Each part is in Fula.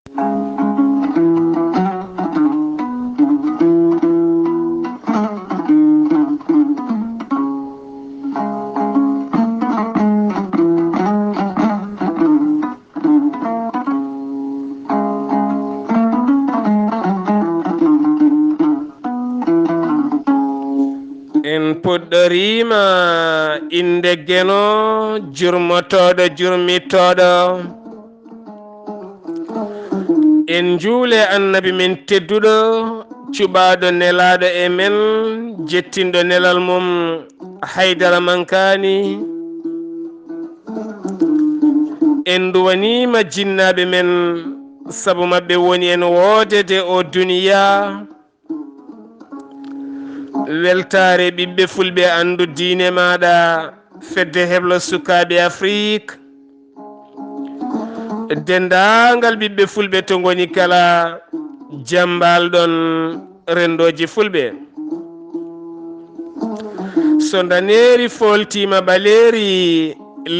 en puɗɗorima inde geno jurmotoɗo jurmittoɗo en juule annabi men tedduɗo cuɓaɗo nelaɗo e men jettinɗo nelal mum Haydara Mankani en duwanima jinnaɓe men saabu mabɓe woni en woodede o duniya weltare ɓiɓɓe fulɓe andu diine maɗa fedde heblo sukaɓe Afrique dendagal ɓiɓɓe fulɓe to goni kala jambalɗon rendoji fulɓe so daneri foltima ɓaleri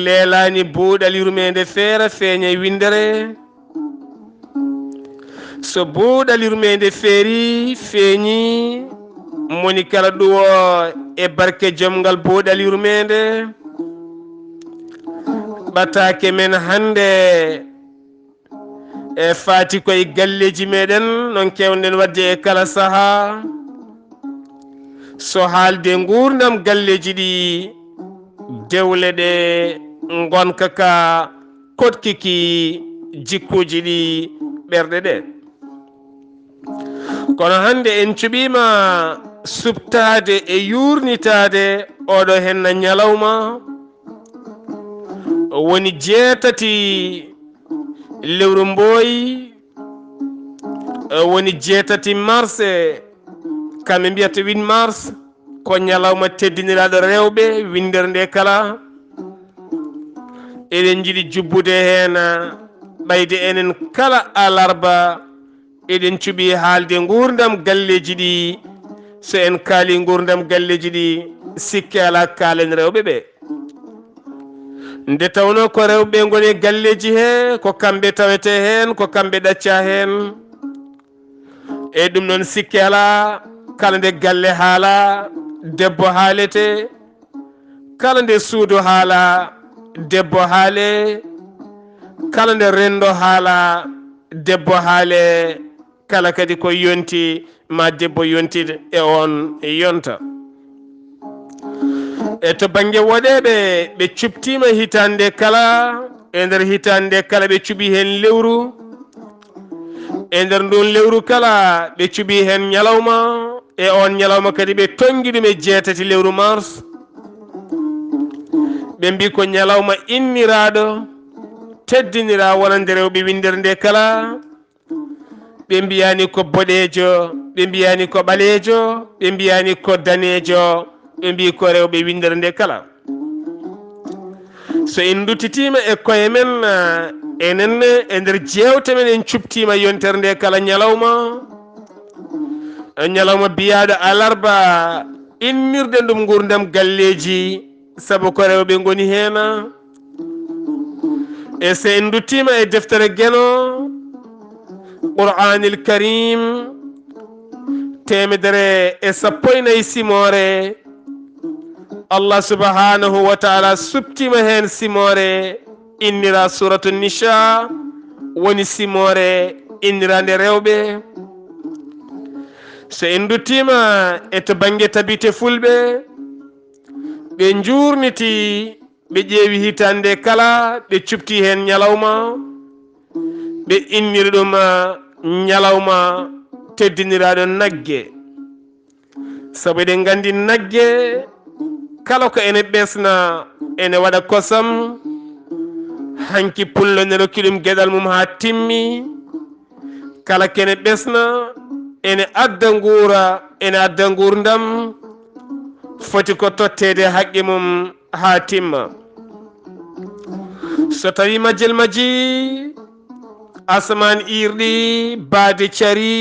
leelani buuɗal yurmede feera feeña windere so buuɗal yurmede feeri feeñi moni kala ɗuwo e barke jomgal buuɗal yurmede ɓatake men hande e faati koye galleji meɗen non kewden wadde e kala saaha so haalde gurdam galleji ɗi dewle ɗe gonka ka kotkiki jikkuji ɗi ɓerɗe ɗe kono hande en cuɓima subtade e yurnitade oɗo henna ñalawma woni 7 lewru mboyi woni 7 mars kamɓe mbiyata 8 mars ko ñalawma teddiniraɗo rewɓe windere nde kala eɗen jiiɗi jubbude hen ɓayde enen kala alarba eɗen cuɓi haalde gurdam galleji ɗi so en kaali gurdam galleji ɗi sikke ala kaalen rewɓe ɓe nde tawno ko rewɓe goni galleji he ko kamɓe tawete hen ko kamɓe ɗacca hen e ɗum noon sikke ala kala nde galle haala debbo haalete kala nde suudu haala debbo haale kala nde rendo haala debbo haale kala kadi ko yonti ma debbo yontide e on yonta e to banggue woɗeɓe ɓe cubtima hitande kala e nder hitande kala ɓe cuuɓi hen lewru e nder ndun lewru kala ɓe cuuɓi hen ñalawma e on ñalawma kadi ɓe tonggui ɗum e 7 lewru mars ɓe mbi ko ñalawma inniraɗo teddinira wonande rewɓe windere nde kala ɓe mbiyani ko boɗejo ɓe mbiyani ko ɓalejo ɓe mbiyani ko danejo ɓe mbi ko rewɓe windere nde kala so en duttitima e koye men enenne e nder jewte men en cubtima yontere nde kala ñalawma biyaɗo alarba innirde ɗum gurdam galleji saabu ko rewɓe goni hen e so en duttima e deftere gueno Qur'anil Karim 114 simore Allah subhanahu wa ta'ala subtima hen simore innira suratu Nisha woni simore innirande rewɓe so en duttima e to banggue tabite fulɓe ɓe jurniti ɓe ƴeewi hitande kala ɓe cubti hen ñalawma ɓe inniri ɗum ñalawma teddiniraɗo nagge saabu eɗen gandi nagge kala ko ene ɓesna ene waɗa kosam hanki pullo ne rokki ɗum gueɗal mum ha timmi kala kene ɓesna ene adda guura ene adda gurdam foti ko tottede haqqe mum ha timma so tawi majjel majji asman irɗi baade cari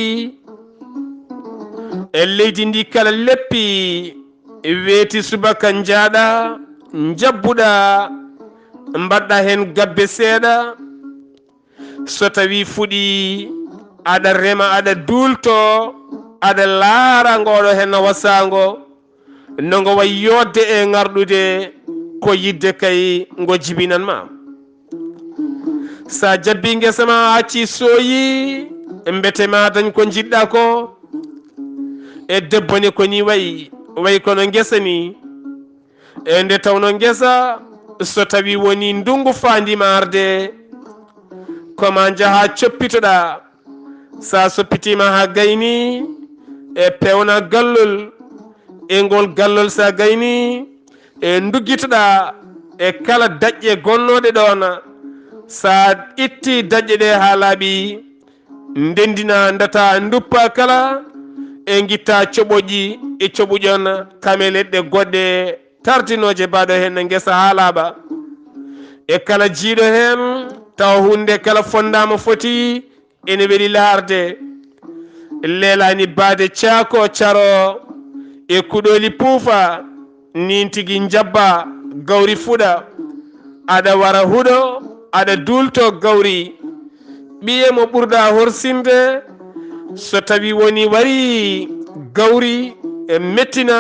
e leydi ndi kala leppi weeti subaka jaaɗa jabbuɗa mbaɗɗa hen gabbe seeɗa so tawi fuɗi aɗa rema aɗa dulto aɗa laara ngoɗo hen wasango nongo way yodde e ngarɗude ko yidde kay ngo jibinanma sa jabbi ngesa ma acci soyi mbete ma dañ ko jiɗɗa ko e debbo ni ko ni way kono ngesa ni e nde tawno ngesa so tawi woni ndungu fandima arde koma jaha coppitoɗa sa soppitima ha gayni e pewna gallol e ngol gallol sa gayni e duggitoɗa e kala daƴƴe gonnoɗe ɗon sa itti daƴƴe ɗe ha laaɓi ndendina data duppa kala e guitta coɓoƴi e coɓuƴon kame leɗɗe goɗɗe tardinoje baɗo hen guesa ha laaɓa e kala jiiɗo hen taw hunde kala fondama foti ene weɗi laarde leelani baade caako caro e kuɗoli puufa nin tigui jabba gawri fuɗa aɗa wara huuɗo aɗa dulto gawri ɓiye mo ɓurɗa horsinde so tawi woni wari gawri e mettina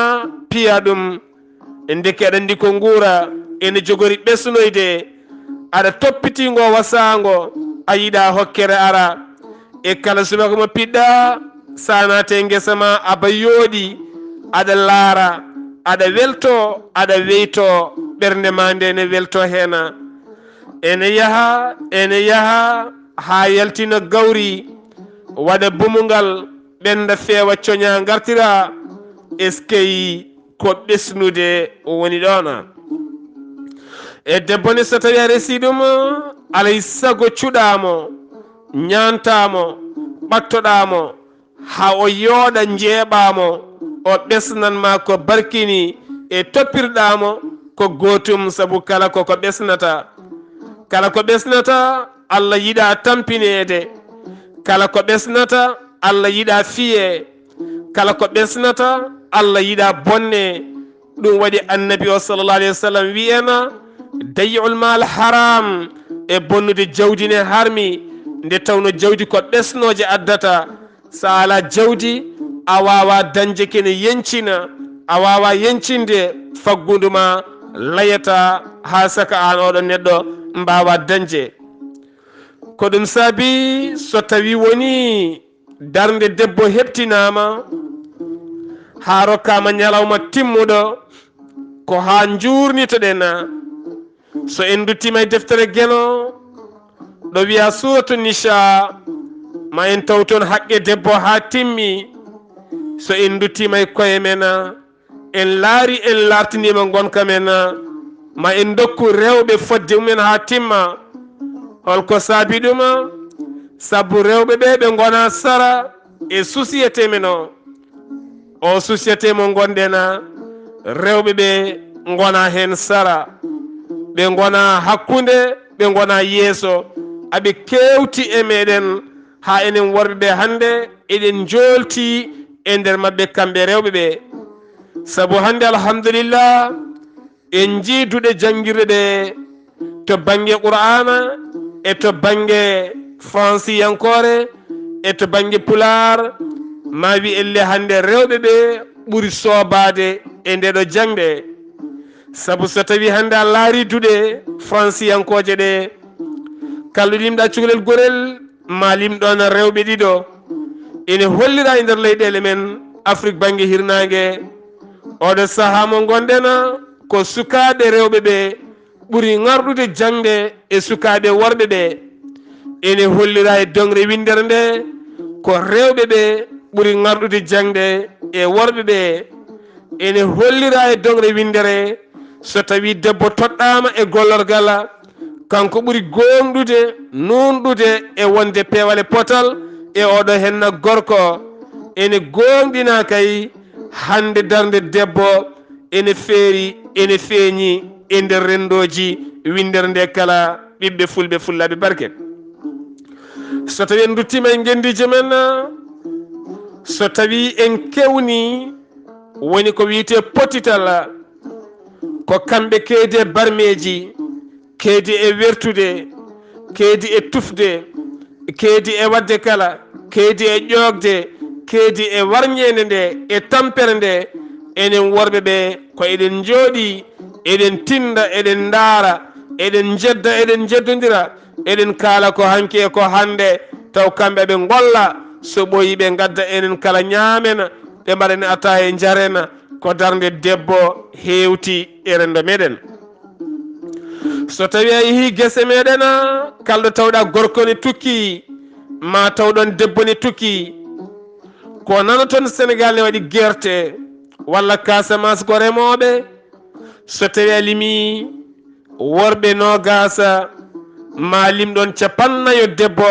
piya ɗum ndeke aɗa andi ko guura ene jogori ɓesnoyde aɗa toppitigo wasago a yiɗa hokkere ara e kala subaka mo piɗɗa sanate guesa ma aba yooɗi aɗa laara aɗa welto aɗa weyto ɓernde ma nde ne welto hen ene yaha ha yaltina gawri waɗa bumugal ɓenda feewa coña gartira eskey ko ɓesnude woni ɗon e debbo ne so tawi a resi ɗum alay sago cuɗamo ñantamo ɓattoɗamo ha o yooɗa jeeɓamo o ɓesnanma ko barkini e toppirɗamo ko gotum saabu kala koko ɓesnata Allah yiɗa tampinede kala ko ɓesnata Allah yiɗa fiye kala ko ɓesnata Allah yiɗa bonne ɗum waɗi annabi o sallallah alayhi wa sallam wiyena dayi'ul mal haram e bonnude jawdi ne harmi nde tawno jawdi ko ɓesnoje addata sa ala jawdi a wawa dañde kene yencina a wawa yencinde fagguduma layata ha saka an oɗo neɗɗo mbawa dañde ko ɗum saabi so tawi woni darde debbo heptinama ha rokkama ñalawma timmuɗo ko ha jurnitoɗen so en duttima e deftere gueno ɗo wiya suratu nisa ma en taw toon haqqe debbo ha timmi so en duttima e koye men en laari en lartinima gonka men ma en dokku rewɓe fodde mumen ha timma holko saabi ɗum saabu rewɓe ɓe ɓe gona sara e société men o société mo gonɗen rewɓe ɓe gona hen sara ɓe gona hakkude ɓe gona yeeso aɓe kewti e meɗen ha enen worɓe ɓe hande eɗen jolti e nder mabɓe kamɓe rewɓe ɓe saabu hande alhamdulillah en jiiduɗe jangguirɗe ɗe to banggue qur'ana e to banggue franciyankore e to banggue pular ma wi elle hande rewɓe ɓe ɓuuri sobade e ndeɗo jangde saabu so tawi hande a laari duɗe franciyankoje ɗe kalɗo limɗa cukalel gorel ma limɗon rewɓe ɗiɗo ene hollira e nder leyɗele men Afrique banggue hirnangue oɗo saaha mo gonɗen ko sukaɓe rewɓe ɓe ɓuuri garɗude jangde e sukaɓe worɓe ɓe ene hollira e dongre windere nde ko rewɓe ɓe ɓuuri garɗude jangde e worɓe ɓe ene hollira e dongre windere so tawi debbo toɗɗama e gollorgal kanko ɓuuri gonɗude nunɗude e wonde peewale potal e oɗo henna gorko ene gonɗina kay hande darde debbo ene feeri ene feeñi e nder rendoji windere nde kala ɓiɓɓe fulɓe fullaɓe barket so tawi en duttima e gendiji men so tawi en kewni woni ko wiyete potital ko kamɓe keedi e barmeji keedi e wertude keedi e tufde keedi e wadde kala, keedi e ƴoogde, keedi e warñeende nde e tampere nde. Enen worɓe ɓe ko eɗen jooɗi eɗen tinda eɗen ndaara eɗen jedda eɗen jeddodira eɗen kaala ko hanki e ko hande taw kamɓe ɓe golla so ɓoyi ɓe gadda enen kala ñaamena ɓe mbaɗen ata e jarena ko darde debbo hewti e rendo meɗen. So tawi a yeehi gese meɗena kalɗo tawɗa gorko ne tukki ma tawɗon debbo ne tukki ko nanoton Sénégal ne waɗi guerte walla Casamance ko remoɓe. So tawi a limi worɓe nogasa ma limɗon capannayo debbo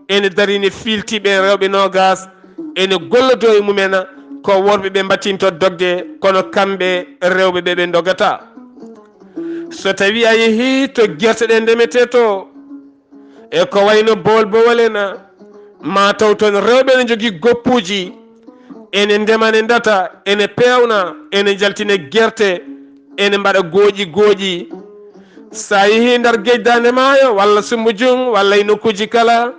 ene darine filtiɓe rewɓe nogas ene gollodo e mumena ko worɓe ɓe mbattinto dogde kono kamɓe rewɓe ɓe ɓe dogata. So tawi a yeehi to guerte ɗe ndemete to e ko wayno bol bowolena ma taw toon rewɓe ne jogui goppuji ene ndemane data ene pewna ene jaltina guerte ene mbaɗa gooƴi sa yeehi ndar guejdande maayo walla Soumbédioune walla e nokkuji kala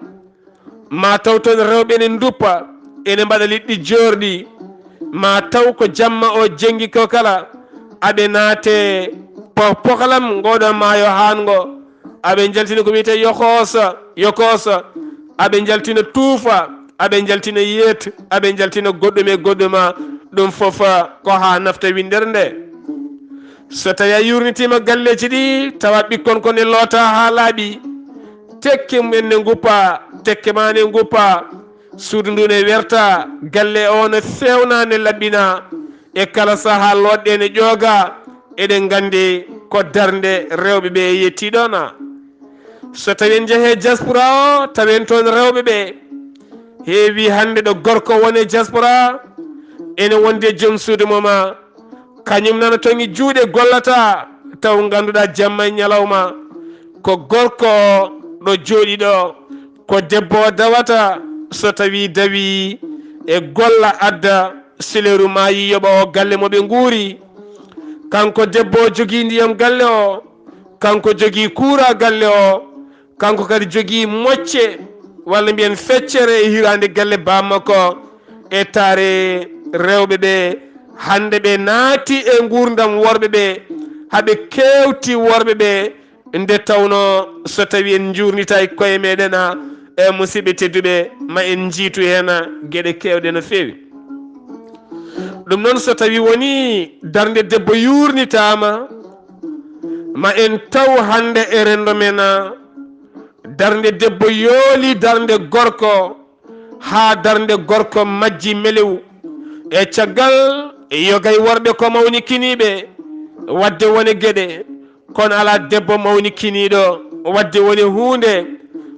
ma taw toon rewɓe ne duppa ene mbaɗa liɗɗi jorɗi ma taw ko jamma o jengi ko kala aɓe naate pohlam ngoɗon maayo hango aɓe jaltina ko wiyete yokosa aɓe jaltina tuufa aɓe jaltina yeet aɓe jaltina goɗɗum e goɗɗuma ɗum foof ko ha nafta windere nde. So tawi a yurnitima galleji ɗi tawa ɓikkon kone loota ha laaɓi tekke mumen ne guppa tekke ma ne guppa suudu ndu ne werta galle o ne fewna ne laɓɓina e kala saaha loɗɗe ne ƴooga eɗen gandi ko darde rewɓe ɓe yettiɗona. So tawi en jeehe diaspora o tawen toon rewɓe ɓe heewi hande ɗo gorko wone diaspora ene wonde joom suudu moma kañum nana toŋi juuɗe gollata taw ganduɗa jamma e ñalawma ko gorko ɗo jooɗi ɗo ko debbo dawata so tawi dawi e golla adda sileru maayi yoɓa o galle moɓe guuri kanko debbo jogui ndiyam galle o kanko jogui kuura galle o kanko kadi jogui mocce walla mbiyen feccere e hirande galle bammakko e taare rewɓe ɓe hande ɓe naati e gurdam worɓe ɓe haɓe kewti worɓe ɓe nde tawno so tawi en jurnita e koye meɗena e musidɓe tedduɓe ma en jiitu hen gueɗe kewɗe no fewi. ɗum noon so tawi woni darde debbo yurnitama ma en taw hande e rendo men darde debbo yooli darde gorko ha darde gorko majji melew e caggal yogay worɓe ko mawni kiniɓe wadde woni gueɗe kono ala debbo mawni kiniɗo wadde woni hunde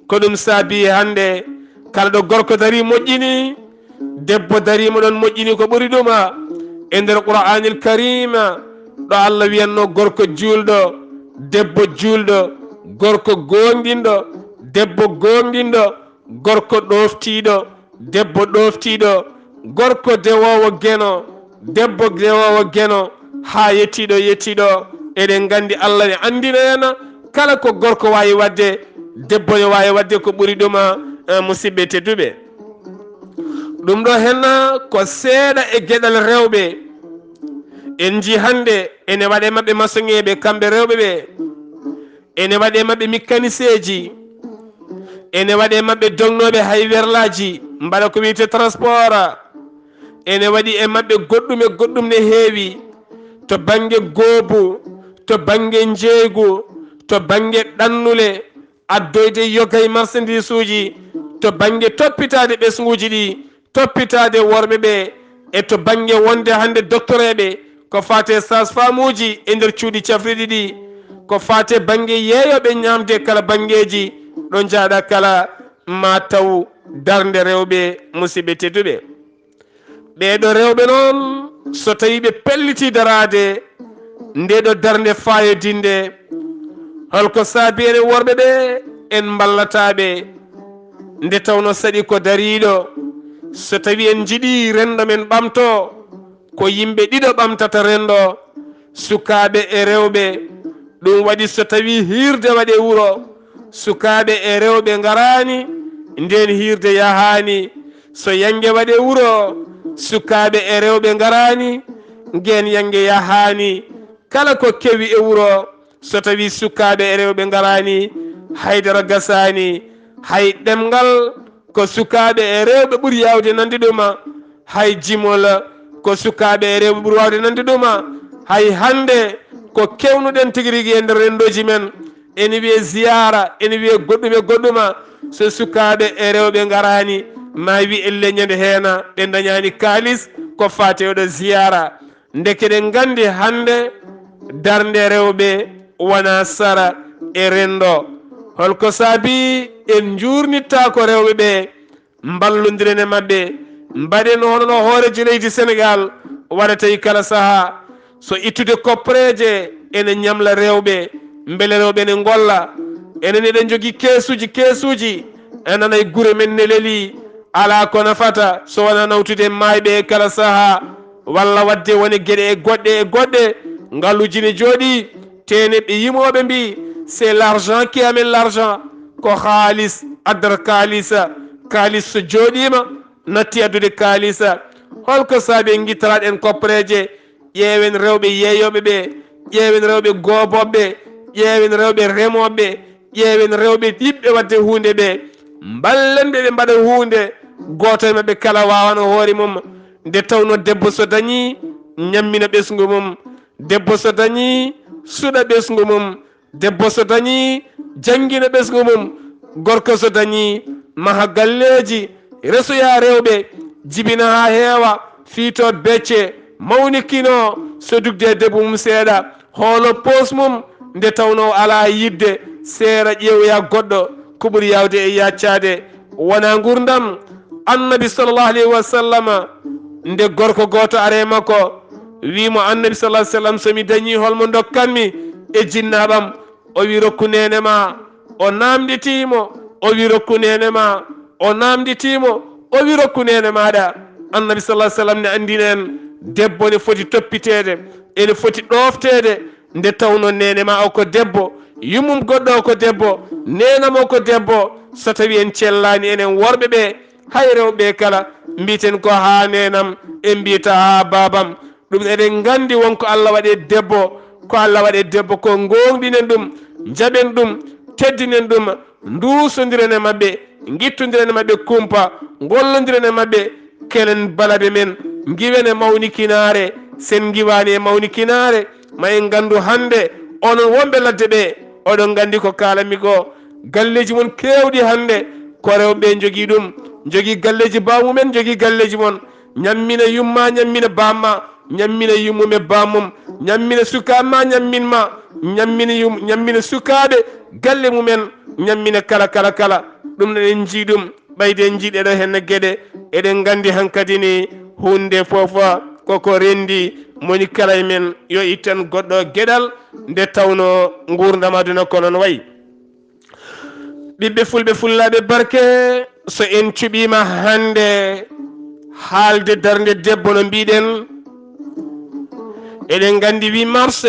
ko ɗum saabi hande kala ɗo gorko dari moƴƴini debbo darima ɗon moƴƴini ko ɓuri ɗuma e nder Qur'anil Karima ɗo Allah wiyanno gorko julɗo debbo julɗo gorko gonɗinɗo debbo gonɗinɗo gorko ɗoftiɗo debbo ɗoftiɗo gorko dewowo geno debbo dewowo geno ha yettiɗo eɗen gandi Allah ne andina hen kala ko gorko wawi wadde debbo ne wawi wadde ko ɓuri ɗuma musidɓe tedduɓe. ɗum ɗo henna ko seeɗa e gueɗal rewɓe en ji hande ene waɗe mabɓe masoŋeɓe kamɓe rewɓe ɓe ene waɗe mabɓe mécanicien ji ene waɗe mabɓe dognoɓe hay werlaji mbaɗa ko wiyete transport ene waɗi e mabɓe goɗɗum ne heewi to banggue goobu to banggue jeeygu to banggue ɗannule addoyde yogay marchandise uji to banggue toppitade ɓesguji ɗi toppitade worɓe ɓe e to banggue wonde hande doctoreɓe ko fate sage-femme uji e nder cuuɗi cafriɗi ɗi ko fate banggue yeeyoɓe ñamde kala banggueji ɗo jaaɗa kala ma taw darde rewɓe musidɓe tedduɓe. ɓeɗo rewɓe noon so tawi ɓe pelliti darade ndeɗo darde fayodinde holko saabi ene worɓe ɓe en ballataɓe nde tawno saɗi ko dariɗo so tawi en jiiɗi rendo men ɓamto ko yimɓe ɗiɗo ɓamtata rendo sukaɓe e rewɓe ɗum waɗi so tawi hirde waɗe wuuro sukaɓe e rewɓe garani nden hirde yahani so yange waɗe wuro sukaɓe e rewɓe garani gen yange yahani kala ko kewi e wuro so tawi sukaɓe e rewɓe garani haydara gasani hay ɗemgal ko sukaɓe e rewɓe ɓuuri yawde nande ɗuma hay jimol ko sukaɓe e rewɓe ɓuuri wawde nande ɗuma hay hande ko kewnuɗen tigui rigui e nder rendoji men ene wiye ziyara ene wiye goɗɗum e goɗɗuma so sukaɓe e rewɓe garani ma wi en leññede heena ɓe dañani kalis ko fate oɗo ziyara dekeɗen gandi hande darde rewɓe wona sara e rendo holko saabi en jurnitta ko rewɓe ɓe ballodirene mabɓe mbaɗen honono hooreji leydi Sénégal waɗata e kala saaha so ittude koppareje ene ñamla rewɓe beele rewɓe ne golla enen eɗen jogui keesuji enana e guure men ne leeli ala ko nafata so wona nawtude mayɓe e kala saaha walla wadde woni gueɗe e goɗɗe ngaluji ne jooɗi tene ɓe yimoɓe mbi c'est l'argent qui amène l'argent ko haalis addata kaalis so jooɗima natti addude kaalisa holko saabi en guittaraɗen koppareje ƴeewen rewɓe yeeyoɓe ɓe ƴeewen rewɓe gooboɓe ƴeewen rewɓe remoɓe ƴeewen rewɓe yiɓɓe wadde hunde ɓe ballen ɓe mbaɗa hunde goto e mabɓe kala wawano hoore mum nde tawno debbo so dañi ñammina ɓesgu mum debbo so dañi suɗa ɓesgu mum debbo so dañi jangguina ɓesgu mum gorko so dañi maha galleji resoya rewɓe jibina ha heewa fiito becce mawnikino so dugde debbo mum seeɗa hoolo pos mum nde tawno ala yidde seera ƴeewoya goɗɗo ko ɓuuri yawde e yaccade wona gurdam annabi sallllahu alayhi wa sallam nde gorko goto are makko wimo annabi sallah sallam somi dañi holmo dokkanmi e jinnaɓam o wi rokku nene ma o namditimo o wi rokku nene ma o namditimo o wi rokku nene maɗa annabi sallah sallam ne andinen debbo ne foti toppitede ene foti ɗoftede nde tawno nene ma o ko debbo yummum goɗɗo o ko debbo nenamo ko debbo so tawi en cellani enen worɓe ɓe hay rewɓe kala mbiten ko ha nenam en mbiyata ha babam ɗum eɗen gandi wonko Allah waɗe debbo ko Allah waɗe debbo ko gonɗinen ɗum jaɓen ɗum teddinen ɗum dusodiren e mabɓe guittodiren e mabɓe kumpa gollodiren e mabɓe kelen balabe men giwen e mawnikinare sen giwani e mawnikinare ma en gandu hande onon wonɓe ladde ɓe oɗon gandi ko kalami ko galleji mon kewɗi hande ko rewɓe jogui ɗum jogui galleji bamumen jogui galleji mon ñammina yumma ñammina bamma ñammina yummum e bammum ñammina sukamma ñamminma ñammina sukaɓe galle mumen ñammina kala ɗum eɗen jii ɗum ɓayde en jiiɗeɗo henne gueɗe eɗen gandi hankadi ni hunde foofa koko rendi moni kala e men yo itten goɗɗo gueɗal nde tawno gurdam aduna ko noon wayi ɓiɓɓe fulɓe fullaɓe barke so en cuɓima hande haalde darde debbo no mbiɗen eɗen gandi 8 mars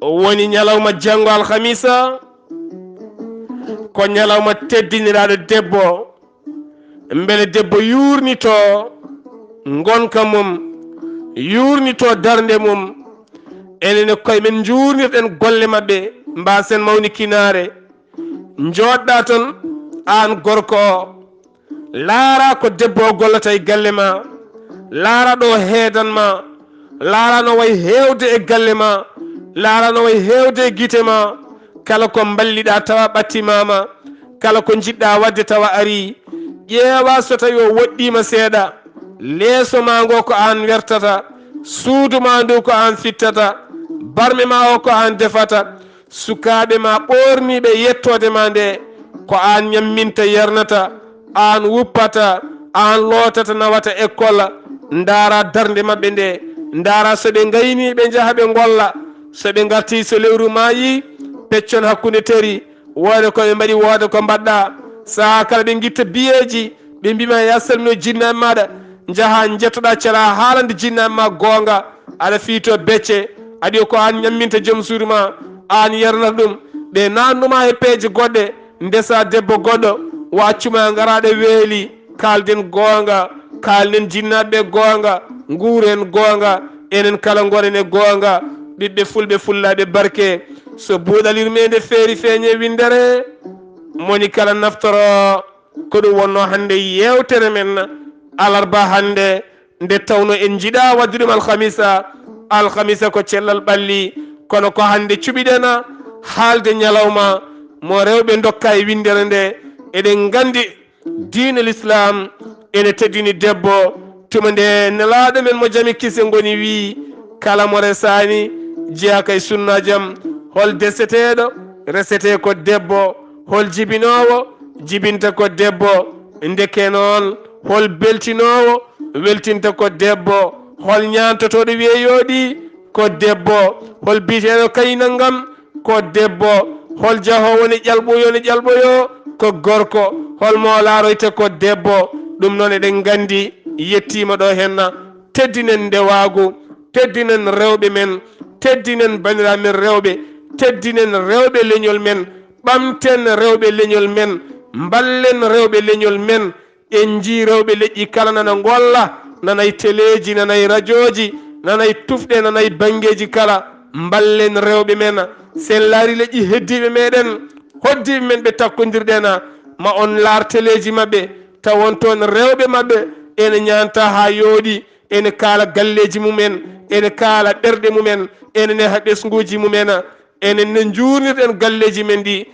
woni ñalawma janggo alhamisa ko ñalawma teddiniraɗo debbo beele debbo yurnito gonka mum yurnito darde mum enene koye men jurnirɗen golle mabɓe mbasen mawnikinare joɗɗa ton an gorko o laara ko debbo o gollata e galle ma laara ɗo heedanma laara no way hewde e galle ma laara no way hewde e guite ma kala ko balliɗa tawa ɓattimama kala ko jiɗɗa wadde tawa ari ƴeewa so tawi o woɗɗima seeɗa leeso ma ngo ko an wertata suudu ma ndu ko an fittata barme ma o ko an defata sukaɓe ma ɓorniɓe yettode ma nde ko an ñamminta yernata an wuppata an lootata nawata école ndaara darde mabɓe nde ndaara soɓe gayni ɓe jaaha ɓe golla soɓe garti so lewru mayi peccon hakkude teri wode koɓe mbaɗi wode ko mbaɗɗa saha kala ɓe guitta biyeji ɓe mbima ya salmino jinnaɓe maɗa jaaha jettoɗa cala haalande jinnaɓe ma gonga aɗa fiito becce aɗi ko an ñamminta joom suudu ma an yernata ɗum ɓe nannuma e peeje goɗɗe ndesa debbo goɗɗo waccuma ngaraɗe weeli kalden goonga kalnen jinnaɓe goonga nguuren goonga enen kala goren e goonga ɓiɓɓe fulɓe fullaɓe barke so buuɗalirmede feeri feeñe windere moni kala naftoro ko ɗum wonno hande yewtere men alarba hande nde tawno en jiiɗa wadde ɗum alhamisa ko cellal ɓalli kono ko hande cuɓiɗena haalde ñalawma mo rewɓe dokka e windere nde eɗen gandi diine l'islam ene teddini debbo tuma nde nelaɗo men mo jami kise goni wi kala mo resani jeeya kay sunna jam hol deseteɗo resete ko debbo hol jibinowo jibinta ko debbo ndeke noon hol beltinowo weltinta ko debbo hol ñantotoɗo wiyeyoɗi ko debbo hol biteɗo kayna ngam ko debbo hol jahowo ne ƴalɓoyo ko gorko holmo laroyte ko debbo ɗum noon eɗen gandi yettima ɗo henna teddinen ndewagu teddinen rewɓe men teddinen bandiraɓe men rewɓe teddinen rewɓe leñol men ɓamten rewɓe leñol men ballen rewɓe leñol men en jii rewɓe leƴƴi kala nana golla nanay téléji nanay radio ji nanay tufɗe nanay bangeji kala ballen rewɓe men sen laari leƴƴi heddiɓe meɗen hoddiɓe men ɓe takkodirɗena ma on laar téléji mabɓe tawon toon rewɓe mabɓe ene ñanta ha yooɗi ene kaala galleji mumen ene kaala ɓerɗe mumen ene neha ɓesguji mumen enen ne jurnirɗen galleji men ɗi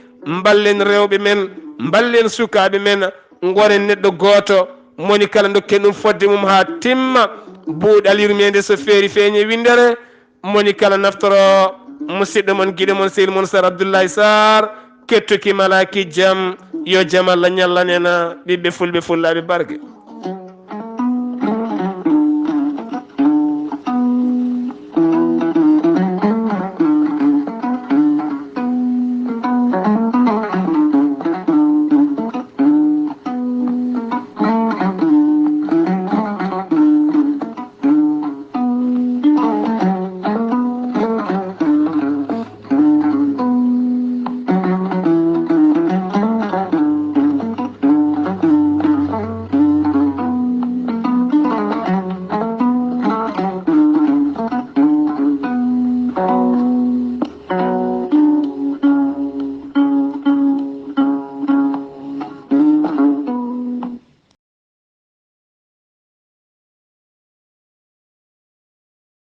ballen rewɓe men ballen sukaɓe men gonen neɗɗo goto moni kala dokken ɗum fodde mum ha timma buuɗalirmede so feeri feeñe windere moni kala naftoro musidɗo mon guiɗo mon sehil mon sar Abdoullahi Sarr kettuki malaki jaam yo jaam Allah ñallanena ɓiɓɓe fulɓe fullaɓe barke